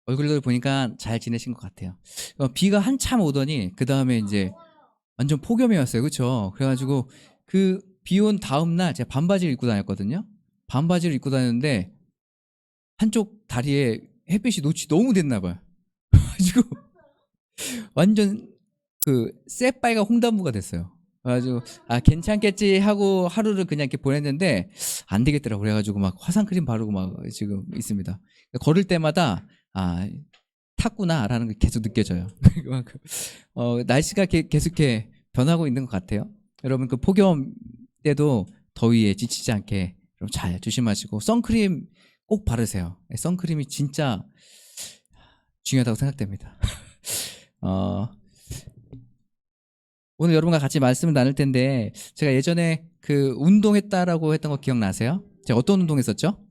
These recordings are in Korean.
얼굴들 보니까 잘 지내신 것 같아요. 비가 한참 오더니 그 다음에 이제 완전 폭염이 왔어요. 그렇죠? 그래가지고 그 비 온 다음 날 제가 반바지를 입고 다녔거든요. 반바지를 입고 다녔는데 한쪽 다리에 햇빛이 노출이 너무 됐나 봐요. 그래가지고 완전 그 새빨간 홍단무가 됐어요. 그래가지고 아 괜찮겠지 하고 하루를 그냥 이렇게 보냈는데 안 되겠더라고. 그래가지고 막 화상크림 바르고 막 지금 있습니다. 걸을 때마다 아 탔구나라는 게 계속 느껴져요. 그만큼 날씨가 계속 이렇게 변하고 있는 것 같아요. 여러분 그 폭염 때도 더위에 지치지 않게 여러분 잘 조심하시고 선크림 꼭 바르세요. 선크림이 진짜 중요하다고 생각됩니다. 오늘 여러분과 같이 말씀을 나눌 텐데 제가 예전에 그 운동했다라고 했던 거 기억나세요? 제가 어떤 운동 했었죠?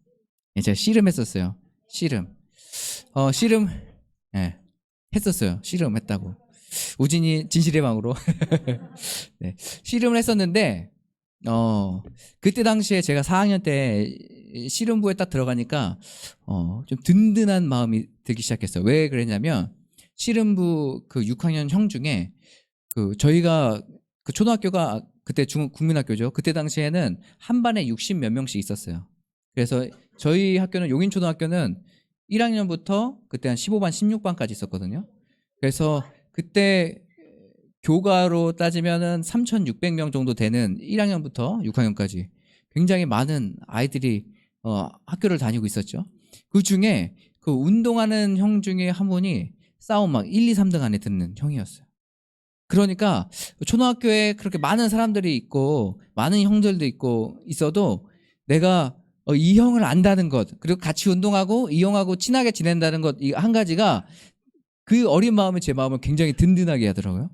제가 씨름 했었어요. 씨름. 씨름 했었어요. 씨름 했다고. 우진이 진실의 방으로. 네. 씨름을 했었는데 그때 당시에 제가 4학년 때 씨름부에 딱 들어가니까 좀 든든한 마음이 들기 시작했어요. 왜 그랬냐면 씨름부 그 6학년 형 중에 그 저희가 그 초등학교가 그때 국민학교죠. 그때 당시에는 한 반에 60 몇 명씩 있었어요. 그래서 저희 학교는 용인초등학교는 1학년부터 그때 한 15반, 16반까지 있었거든요. 그래서 그때 교과로 따지면은 3,600명 정도 되는 1학년부터 6학년까지 굉장히 많은 아이들이 학교를 다니고 있었죠. 그 중에 그 운동하는 형 중에 한 분이 싸움 막 1, 2, 3등 안에 드는 형이었어요. 그러니까 초등학교에 그렇게 많은 사람들이 있고 많은 형들도 있고 있어도 내가 이 형을 안다는 것 그리고 같이 운동하고 이 형하고 친하게 지낸다는 것 이 한 가지가 그 어린 마음이 제 마음을 굉장히 든든하게 하더라고요.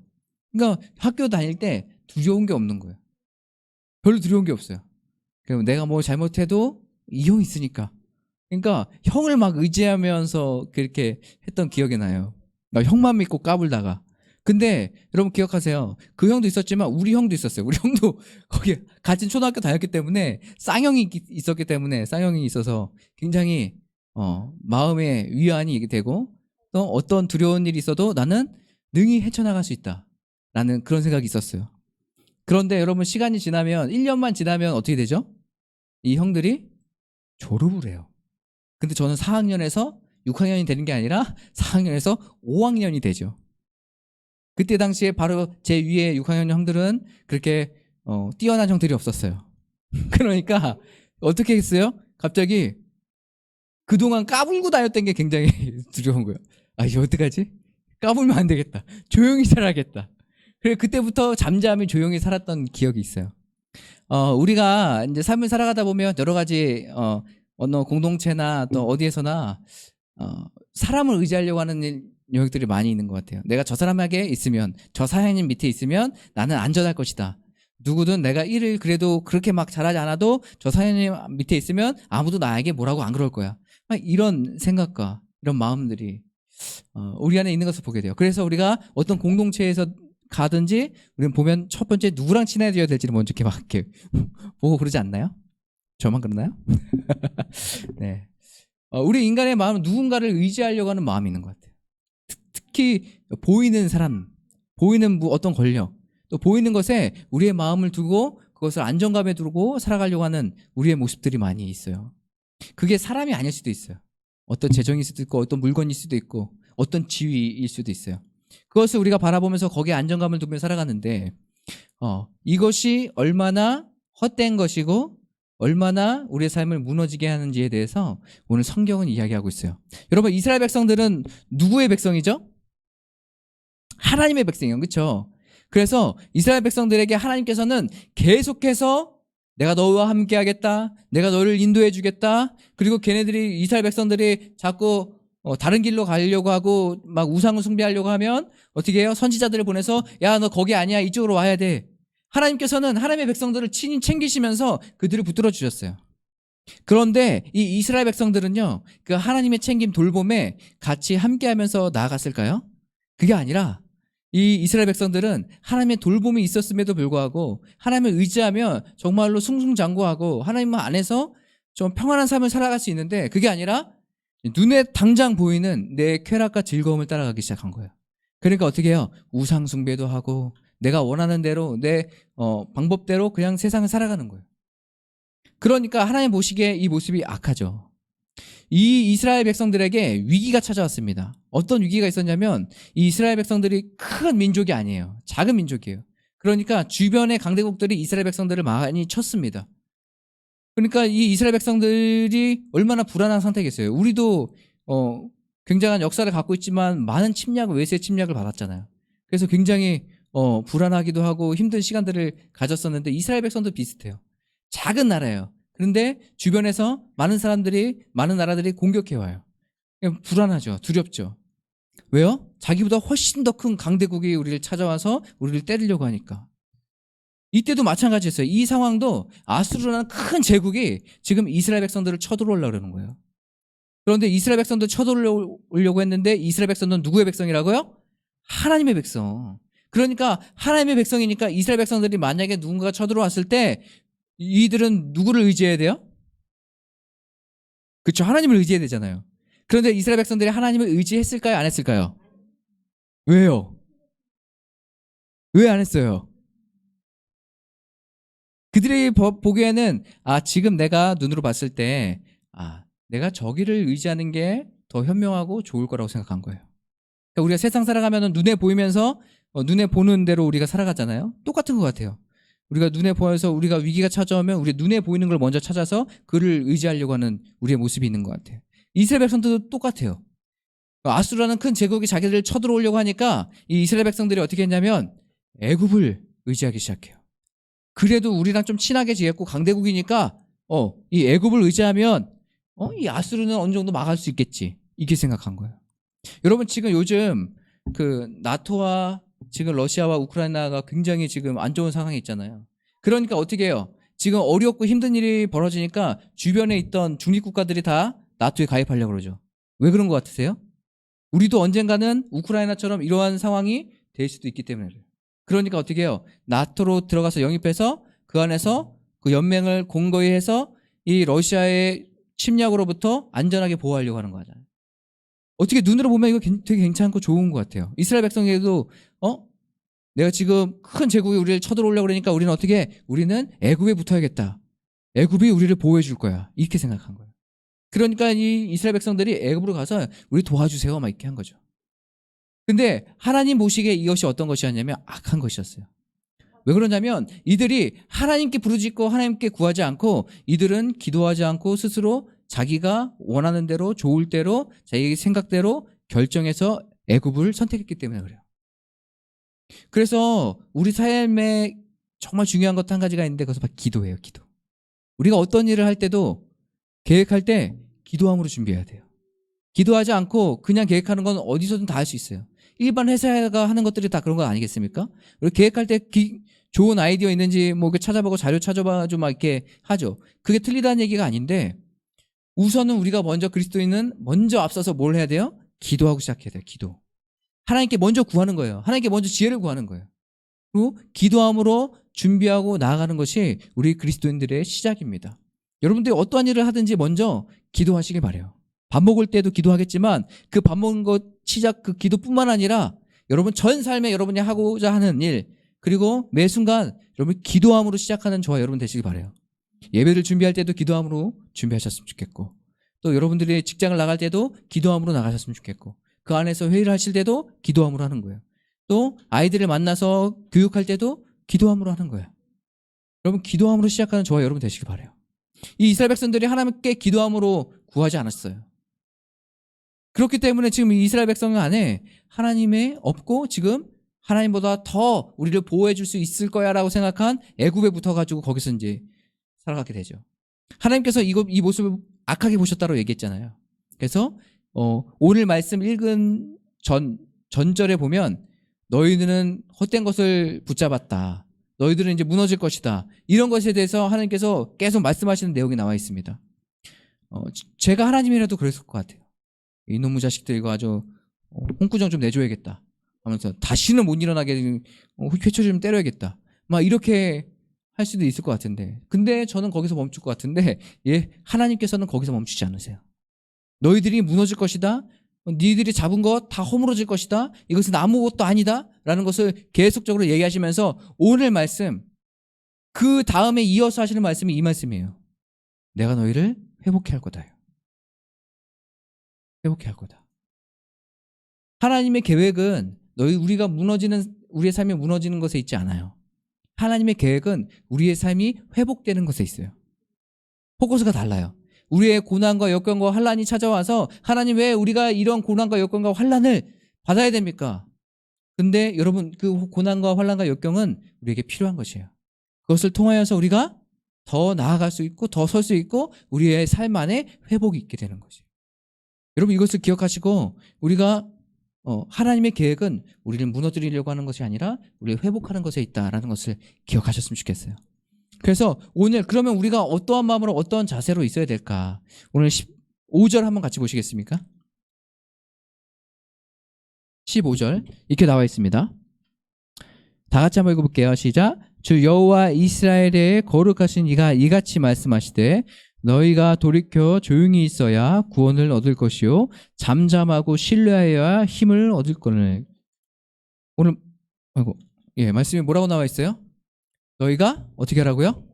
그러니까 학교 다닐 때 두려운 게 없는 거예요. 별로 두려운 게 없어요. 그럼 내가 뭐 잘못해도 이 형이 있으니까. 그러니까 형을 막 의지하면서 그렇게 했던 기억이 나요. 나 형만 믿고 까불다가. 근데 여러분 기억하세요. 그 형도 있었지만 우리 형도 있었어요. 우리 형도 거기 같은 초등학교 다녔기 때문에 쌍형이 있었기 때문에 쌍형이 있어서 굉장히 마음의 위안이 되고 또 어떤 두려운 일이 있어도 나는 능히 헤쳐나갈 수 있다라는 그런 생각이 있었어요. 그런데 여러분 시간이 지나면 1년만 지나면 어떻게 되죠? 이 형들이 졸업을 해요. 근데 저는 4학년에서 6학년이 되는 게 아니라 4학년에서 5학년이 되죠. 그때 당시에 바로 제 위에 6학년 형들은 그렇게 뛰어난 형들이 없었어요. 그러니까 어떻게 했어요? 갑자기 그동안 까불고 다녔던 게 굉장히 두려운 거예요. 아 이거 어떡하지? 까불면 안 되겠다. 조용히 살아야겠다. 그래서 그때부터 잠잠히 조용히 살았던 기억이 있어요. 우리가 이제 삶을 살아가다 보면 여러 가지 어느 공동체나 또 어디에서나 사람을 의지하려고 하는 영역들이 많이 있는 것 같아요. 내가 저 사람에게 있으면 저 사장님 밑에 있으면 나는 안전할 것이다. 누구든 내가 일을 그래도 그렇게 막 잘하지 않아도 저 사장님 밑에 있으면 아무도 나에게 뭐라고 안 그럴 거야. 이런 생각과 이런 마음들이 우리 안에 있는 것을 보게 돼요. 그래서 우리가 어떤 공동체에서 가든지 우리는 보면 첫 번째 누구랑 친해져야 될지를 먼저 이렇게 막 이렇게 보고 그러지 않나요? 저만 그러나요? 네. 우리 인간의 마음은 누군가를 의지하려고 하는 마음이 있는 것 같아요. 특히 보이는 사람, 보이는 어떤 권력, 또 보이는 것에 우리의 마음을 두고 그것을 안정감에 두고 살아가려고 하는 우리의 모습들이 많이 있어요. 그게 사람이 아닐 수도 있어요. 어떤 재정일 수도 있고 어떤 물건일 수도 있고 어떤 지위일 수도 있어요. 그것을 우리가 바라보면서 거기에 안정감을 두며 살아가는데 이것이 얼마나 헛된 것이고 얼마나 우리의 삶을 무너지게 하는지에 대해서 오늘 성경은 이야기하고 있어요. 여러분 이스라엘 백성들은 누구의 백성이죠? 하나님의 백성이에요. 그렇죠? 그래서 이스라엘 백성들에게 하나님께서는 계속해서 내가 너와 함께 하겠다. 내가 너를 인도해 주겠다. 그리고 걔네들이 이스라엘 백성들이 자꾸 다른 길로 가려고 하고 막 우상을 숭배하려고 하면 어떻게 해요? 선지자들을 보내서 야 너 거기 아니야. 이쪽으로 와야 돼. 하나님께서는 하나님의 백성들을 친히 챙기시면서 그들을 붙들어 주셨어요. 그런데 이 이스라엘 백성들은요. 그 하나님의 챙김 돌봄에 같이 함께하면서 나아갔을까요? 그게 아니라 이 이스라엘 백성들은 하나님의 돌봄이 있었음에도 불구하고 하나님을 의지하며 정말로 승승장구하고 하나님 안에서 좀 평안한 삶을 살아갈 수 있는데 그게 아니라 눈에 당장 보이는 내 쾌락과 즐거움을 따라가기 시작한 거예요. 그러니까 어떻게 해요? 우상 숭배도 하고 내가 원하는 대로 내 방법대로 그냥 세상을 살아가는 거예요. 그러니까 하나님 보시기에 이 모습이 악하죠. 이 이스라엘 백성들에게 위기가 찾아왔습니다. 어떤 위기가 있었냐면 이 이스라엘 백성들이 큰 민족이 아니에요. 작은 민족이에요. 그러니까 주변의 강대국들이 이스라엘 백성들을 많이 쳤습니다. 그러니까 이 이스라엘 백성들이 얼마나 불안한 상태겠어요. 우리도 굉장한 역사를 갖고 있지만 많은 침략, 외세 침략을 받았잖아요. 그래서 굉장히 불안하기도 하고 힘든 시간들을 가졌었는데 이스라엘 백성도 비슷해요. 작은 나라예요. 그런데 주변에서 많은 나라들이 공격해와요. 불안하죠. 두렵죠. 왜요? 자기보다 훨씬 더 큰 강대국이 우리를 찾아와서 우리를 때리려고 하니까. 이때도 마찬가지였어요. 이 상황도 아수르라는 큰 제국이 지금 이스라엘 백성들을 쳐들어오려고 그러는 거예요. 그런데 이스라엘 백성들 쳐들어오려고 했는데 이스라엘 백성들은 누구의 백성이라고요? 하나님의 백성. 그러니까 하나님의 백성이니까 이스라엘 백성들이 만약에 누군가가 쳐들어왔을 때 이들은 누구를 의지해야 돼요? 그렇죠. 하나님을 의지해야 되잖아요. 그런데 이스라엘 백성들이 하나님을 의지했을까요? 안 했을까요? 왜요? 왜 안 했어요? 그들이 보기에는 지금 내가 눈으로 봤을 때 내가 저기를 의지하는 게 더 현명하고 좋을 거라고 생각한 거예요. 그러니까 우리가 세상 살아가면 눈에 보이면서 눈에 보는 대로 우리가 살아가잖아요. 똑같은 것 같아요. 우리가 눈에 보여서 우리가 위기가 찾아오면 우리 눈에 보이는 걸 먼저 찾아서 그를 의지하려고 하는 우리의 모습이 있는 것 같아요. 이스라엘 백성들도 똑같아요. 아수르라는 큰 제국이 자기들을 쳐들어오려고 하니까 이 이스라엘 백성들이 어떻게 했냐면 애굽을 의지하기 시작해요. 그래도 우리랑 좀 친하게 지냈고 강대국이니까 이 애굽을 의지하면 이 아수르는 어느 정도 막을 수 있겠지. 이렇게 생각한 거예요. 여러분 지금 요즘 그 나토와 지금 러시아와 우크라이나가 굉장히 지금 안 좋은 상황이 있잖아요. 그러니까 어떻게 해요? 지금 어렵고 힘든 일이 벌어지니까 주변에 있던 중립국가들이 다 나토에 가입하려고 그러죠. 왜 그런 것 같으세요? 우리도 언젠가는 우크라이나처럼 이러한 상황이 될 수도 있기 때문에 그래요. 그러니까 어떻게 해요? 나토로 들어가서 영입해서 그 안에서 그 연맹을 공고히 해서 이 러시아의 침략으로부터 안전하게 보호하려고 하는 거잖아요. 어떻게 눈으로 보면 이거 되게 괜찮고 좋은 것 같아요. 이스라엘 백성에게도 내가 지금 큰 제국이 우리를 쳐들어오려고 그러니까 우리는 어떻게 해? 우리는 애굽에 붙어야겠다. 애굽이 우리를 보호해 줄 거야. 이렇게 생각한 거예요. 그러니까 이 이스라엘 백성들이 애굽으로 가서 우리 도와주세요 막 이렇게 한 거죠. 근데 하나님 보시기에 이것이 어떤 것이었냐면 악한 것이었어요. 왜 그러냐면 이들이 하나님께 부르짖고 하나님께 구하지 않고 이들은 기도하지 않고 스스로 자기가 원하는 대로 좋을 대로 자기 생각대로 결정해서 애굽을 선택했기 때문에 그래요. 그래서 우리 삶에 정말 중요한 것 한 가지가 있는데 그것은 바로 기도예요. 기도. 우리가 어떤 일을 할 때도 계획할 때 기도함으로 준비해야 돼요. 기도하지 않고 그냥 계획하는 건 어디서든 다 할 수 있어요. 일반 회사가 하는 것들이 다 그런 거 아니겠습니까? 우리 계획할 때 좋은 아이디어 있는지 뭐 찾아보고 자료 찾아봐가지고 막 이렇게 하죠. 그게 틀리다는 얘기가 아닌데 우선은 우리가 먼저 그리스도인은 먼저 앞서서 뭘 해야 돼요? 기도하고 시작해야 돼요. 기도. 하나님께 먼저 구하는 거예요. 하나님께 먼저 지혜를 구하는 거예요. 그리고 기도함으로 준비하고 나아가는 것이 우리 그리스도인들의 시작입니다. 여러분들이 어떠한 일을 하든지 먼저 기도하시길 바라요. 밥 먹을 때도 기도하겠지만 그 밥 먹는 것 시작 그 기도뿐만 아니라 여러분 전 삶에 여러분이 하고자 하는 일 그리고 매 순간 여러분 기도함으로 시작하는 저와 여러분 되시길 바라요. 예배를 준비할 때도 기도함으로 준비하셨으면 좋겠고 또 여러분들이 직장을 나갈 때도 기도함으로 나가셨으면 좋겠고 그 안에서 회의를 하실 때도 기도함으로 하는 거예요. 또 아이들을 만나서 교육할 때도 기도함으로 하는 거예요. 여러분 기도함으로 시작하는 저와 여러분 되시길 바라요. 이 이스라엘 백성들이 하나님께 기도함으로 구하지 않았어요. 그렇기 때문에 지금 이스라엘 백성 안에 하나님의 없고 지금 하나님보다 더 우리를 보호해 줄 수 있을 거야 라고 생각한 애굽에 붙어가지고 거기서 이제 살아가게 되죠. 하나님께서 이 모습을 악하게 보셨다고 얘기했잖아요. 그래서 오늘 말씀 읽은 전절에 보면 너희들은 헛된 것을 붙잡았다. 너희들은 이제 무너질 것이다. 이런 것에 대해서 하나님께서 계속 말씀하시는 내용이 나와 있습니다. 제가 하나님이라도 그랬을 것 같아요. 이놈의 자식들 이거 아주 홍구정 좀 내줘야겠다 하면서 다시는 못 일어나게 회초 좀 때려야겠다 막 이렇게 할 수도 있을 것 같은데 근데 저는 거기서 멈출 것 같은데 하나님께서는 거기서 멈추지 않으세요. 너희들이 무너질 것이다. 너희들이 잡은 것 다 허물어질 것이다. 이것은 아무것도 아니다. 라는 것을 계속적으로 얘기하시면서 오늘 말씀, 그 다음에 이어서 하시는 말씀이 이 말씀이에요. 내가 너희를 회복해 할 거다. 회복해 할 거다. 하나님의 계획은 우리가 우리의 삶이 무너지는 것에 있지 않아요. 하나님의 계획은 우리의 삶이 회복되는 것에 있어요. 포커스가 달라요. 우리의 고난과 역경과 환난이 찾아와서 하나님 왜 우리가 이런 고난과 역경과 환난을 받아야 됩니까? 근데 여러분, 그 고난과 환난과 역경은 우리에게 필요한 것이에요. 그것을 통하여서 우리가 더 나아갈 수 있고 더 설 수 있고 우리의 삶 안에 회복이 있게 되는 것이에요. 여러분, 이것을 기억하시고 우리가 하나님의 계획은 우리를 무너뜨리려고 하는 것이 아니라 우리를 회복하는 것에 있다라는 것을 기억하셨으면 좋겠어요. 그래서 오늘 그러면 우리가 어떠한 마음으로 어떠한 자세로 있어야 될까? 오늘 15절 한번 같이 보시겠습니까? 15절 이렇게 나와 있습니다. 다 같이 한번 읽어볼게요. 시작. 주 여호와 이스라엘의 거룩하신 이가 이같이 말씀하시되 너희가 돌이켜 조용히 있어야 구원을 얻을 것이요 잠잠하고 신뢰하여야 힘을 얻을 거늘. 오늘 말씀이 뭐라고 나와 있어요? 너희가 어떻게 하라고요?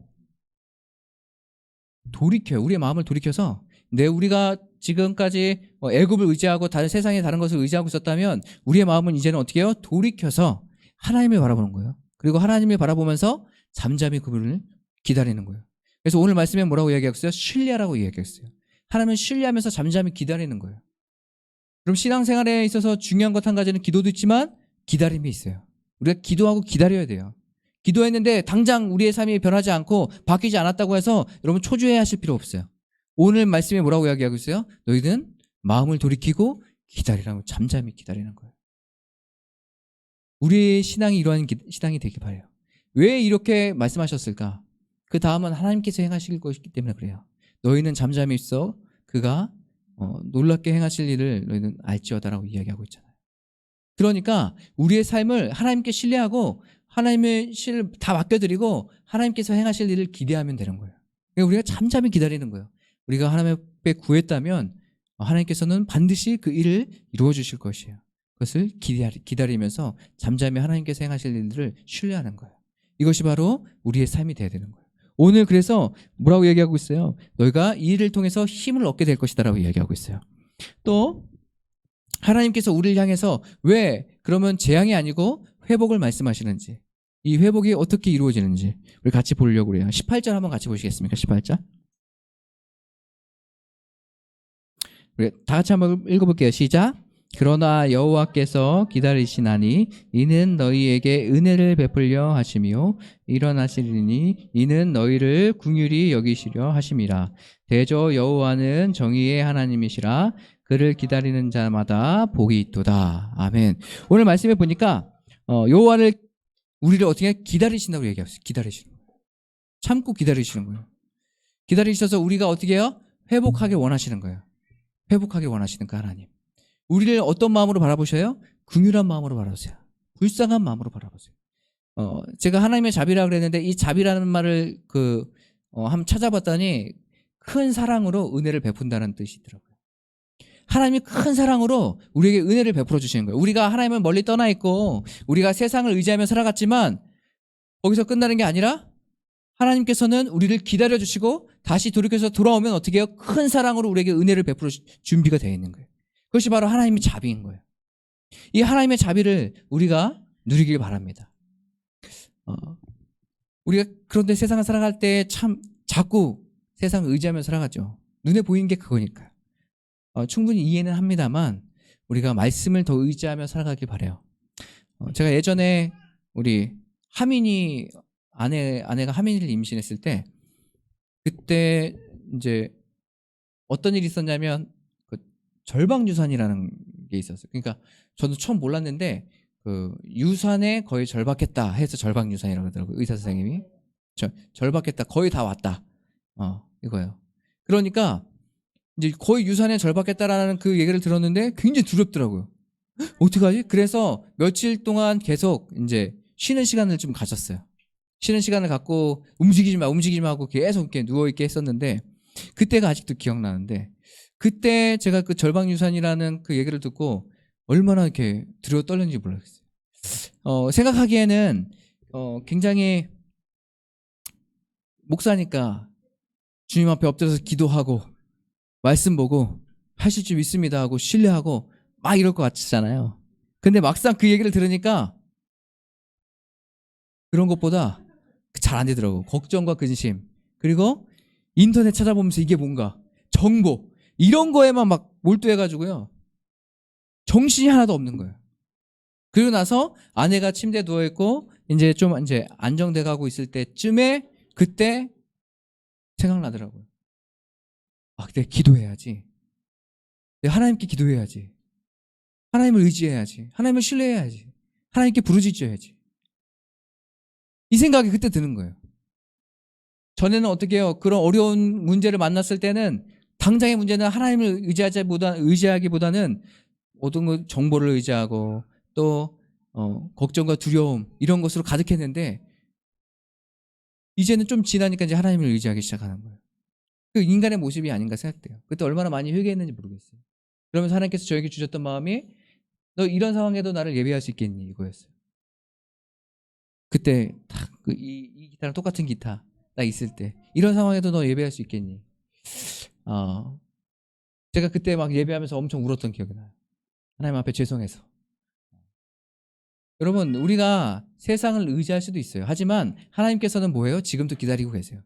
돌이켜요. 우리의 마음을 돌이켜서 우리가 지금까지 애굽을 의지하고 다른 세상의 다른 것을 의지하고 있었다면 우리의 마음은 이제는 어떻게 해요? 돌이켜서 하나님을 바라보는 거예요. 그리고 하나님을 바라보면서 잠잠히 그분을 기다리는 거예요. 그래서 오늘 말씀에 뭐라고 이야기했어요? 신뢰하라고 이야기했어요. 하나님을 신뢰하면서 잠잠히 기다리는 거예요. 그럼 신앙생활에 있어서 중요한 것 한 가지는 기도도 있지만 기다림이 있어요. 우리가 기도하고 기다려야 돼요. 기도했는데 당장 우리의 삶이 변하지 않고 바뀌지 않았다고 해서 여러분 초조해 하실 필요 없어요. 오늘 말씀에 뭐라고 이야기하고 있어요? 너희는 마음을 돌이키고 기다리라고, 잠잠히 기다리는 거예요. 우리의 신앙이 이러한 신앙이 되길 바라요. 왜 이렇게 말씀하셨을까? 그 다음은 하나님께서 행하실 것이기 때문에 그래요. 너희는 잠잠히 있어 그가 놀랍게 행하실 일을 너희는 알지어다라고 이야기하고 있잖아요. 그러니까 우리의 삶을 하나님께 신뢰하고 하나님의 실을 다 맡겨드리고 하나님께서 행하실 일을 기대하면 되는 거예요. 그러니까 우리가 잠잠히 기다리는 거예요. 우리가 하나님 앞에 구했다면 하나님께서는 반드시 그 일을 이루어 주실 것이에요. 그것을 기다리면서 잠잠히 하나님께서 행하실 일들을 신뢰하는 거예요. 이것이 바로 우리의 삶이 되어야 되는 거예요. 오늘 그래서 뭐라고 얘기하고 있어요? 너희가 이 일을 통해서 힘을 얻게 될 것이다 라고 이야기하고 있어요. 또 하나님께서 우리를 향해서 왜 그러면 재앙이 아니고 회복을 말씀하시는지, 이 회복이 어떻게 이루어지는지 우리 같이 보려고 그래요. 18절 한번 같이 보시겠습니까? 18절. 우리 다 같이 한번 읽어볼게요. 시작. 그러나 여호와께서 기다리시나니 이는 너희에게 은혜를 베풀려 하시며 일어나시리니 이는 너희를 긍휼히 여기시려 하심이라. 대저 여호와는 정의의 하나님이시라. 그를 기다리는 자마다 복이 있도다. 아멘. 오늘 말씀해 보니까 여호와를 우리를 어떻게 기다리신다고 얘기했어요. 기다리시는 거예요. 참고 기다리시는 거예요. 기다리셔서 우리가 어떻게 해요? 회복하게 원하시는 거예요. 회복하게 원하시는 그 하나님. 우리를 어떤 마음으로 바라보셔요? 긍휼한 마음으로 바라보세요. 불쌍한 마음으로 바라보세요. 제가 하나님의 자비라 그랬는데 이 자비라는 말을 한번 찾아봤더니 큰 사랑으로 은혜를 베푼다는 뜻이 있더라고요. 하나님이 큰 사랑으로 우리에게 은혜를 베풀어 주시는 거예요. 우리가 하나님을 멀리 떠나 있고 우리가 세상을 의지하며 살아갔지만 거기서 끝나는 게 아니라 하나님께서는 우리를 기다려 주시고 다시 돌이켜서 돌아오면 어떻게 해요? 큰 사랑으로 우리에게 은혜를 베풀어 준비가 되어 있는 거예요. 그것이 바로 하나님의 자비인 거예요. 이 하나님의 자비를 우리가 누리길 바랍니다. 우리가 그런데 세상을 살아갈 때 참 자꾸 세상을 의지하며 살아가죠. 눈에 보이는 게 그거니까요. 충분히 이해는 합니다만 우리가 말씀을 더 의지하며 살아가길 바라요. 제가 예전에 우리 아내가 하민이를 임신했을 때 그때 이제 어떤 일이 있었냐면 절박유산이라는 게 있었어요. 그러니까 저도 처음 몰랐는데 그 유산에 거의 절박했다 해서 절박유산이라고 그러더라고요. 의사 선생님이 절박했다, 거의 다 왔다, 이거예요. 그러니까 이제 거의 유산에 절박했다라는 그 얘기를 들었는데 굉장히 두렵더라고요. 어떡하지? 그래서 며칠 동안 계속 이제 쉬는 시간을 좀 가졌어요. 쉬는 시간을 갖고 움직이지 마 하고 계속 이렇게 누워있게 했었는데 그때가 아직도 기억나는데 그때 제가 그 절방유산이라는 그 얘기를 듣고 얼마나 이렇게 두려워 떨렸는지 몰랐어요. 생각하기에는 굉장히 목사니까 주님 앞에 엎드려서 기도하고 말씀 보고 하실 줄 믿습니다 하고 신뢰하고 막 이럴 것 같잖아요. 근데 막상 그 얘기를 들으니까 그런 것보다 잘 안 되더라고. 걱정과 근심, 그리고 인터넷 찾아보면서 이게 뭔가 정보 이런 거에만 막 몰두해가지고요, 정신이 하나도 없는 거예요. 그리고 나서 아내가 침대에 누워있고 이제 좀 이제 안정돼 가고 있을 때쯤에 그때 생각나더라고요. 아, 내가 기도해야지. 내가 하나님께 기도해야지. 하나님을 의지해야지. 하나님을 신뢰해야지. 하나님께 부르짖어야지. 이 생각이 그때 드는 거예요. 전에는 어떻게 해요? 그런 어려운 문제를 만났을 때는 당장의 문제는 하나님을 의지하기보다는 모든 정보를 의지하고 또 걱정과 두려움 이런 것으로 가득했는데, 이제는 좀 지나니까 이제 하나님을 의지하기 시작하는 거예요. 그 인간의 모습이 아닌가 생각돼요. 그때 얼마나 많이 회개했는지 모르겠어요. 그러면서 하나님께서 저에게 주셨던 마음이 너 이런 상황에도 나를 예배할 수 있겠니? 이거였어요. 그때 딱 이 기타랑 똑같은 기타 딱 있을 때 이런 상황에도 너 예배할 수 있겠니? 제가 그때 막 예배하면서 엄청 울었던 기억이 나요. 하나님 앞에 죄송해서. 여러분, 우리가 세상을 의지할 수도 있어요. 하지만 하나님께서는 뭐예요? 지금도 기다리고 계세요.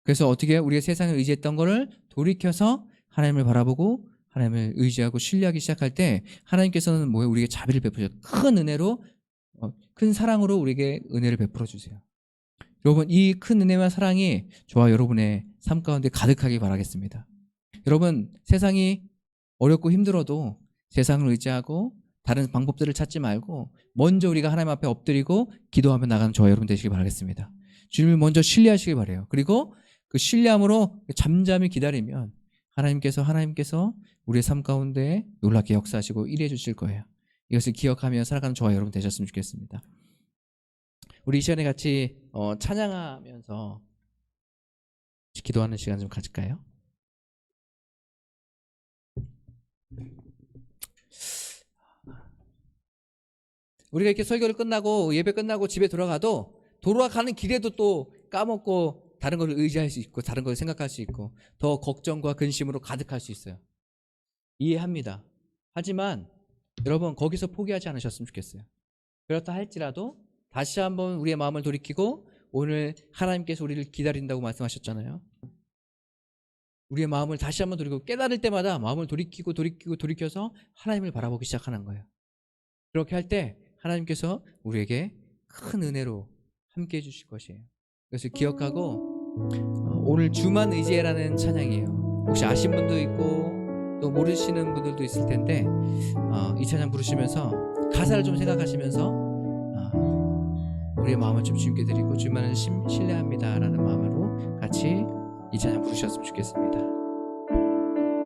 그래서 어떻게 해요? 우리가 세상을 의지했던 거를 돌이켜서 하나님을 바라보고 하나님을 의지하고 신뢰하기 시작할 때 하나님께서는 뭐예요? 우리에게 자비를 베푸셔. 큰 은혜로, 큰 사랑으로 우리에게 은혜를 베풀어 주세요. 여러분, 이 큰 은혜와 사랑이 저와 여러분의 삶 가운데 가득하길 바라겠습니다. 여러분, 세상이 어렵고 힘들어도 세상을 의지하고 다른 방법들을 찾지 말고 먼저 우리가 하나님 앞에 엎드리고 기도하며 나가는 저와 여러분 되시길 바라겠습니다. 주님을 먼저 신뢰하시길 바라요. 그리고 그 신뢰함으로 잠잠히 기다리면 하나님께서 우리의 삶 가운데 놀랍게 역사하시고 일해 주실 거예요. 이것을 기억하며 살아가는 저와 여러분 되셨으면 좋겠습니다. 우리 이 시간에 같이 찬양하면서 기도하는 시간 좀 가질까요? 우리가 이렇게 설교를 끝나고 예배 끝나고 집에 돌아가도 돌아가는 길에도 또 까먹고 다른 걸 의지할 수 있고 다른 걸 생각할 수 있고 더 걱정과 근심으로 가득할 수 있어요. 이해합니다. 하지만 여러분, 거기서 포기하지 않으셨으면 좋겠어요. 그렇다 할지라도 다시 한번 우리의 마음을 돌이키고, 오늘 하나님께서 우리를 기다린다고 말씀하셨잖아요. 우리의 마음을 다시 한번 돌이키고 깨달을 때마다 마음을 돌이켜서 하나님을 바라보기 시작하는 거예요. 그렇게 할 때 하나님께서 우리에게 큰 은혜로 함께 해주실 것이에요. 그래서 기억하고 오늘 주만 의지해라는 찬양이에요. 혹시 아신 분도 있고 또 모르시는 분들도 있을 텐데 이 찬양 부르시면서 가사를 좀 생각하시면서 우리의 마음을 좀 주님께 드리고 주만을 신뢰합니다 라는 마음으로 같이 이 찬양 부르셨으면 좋겠습니다.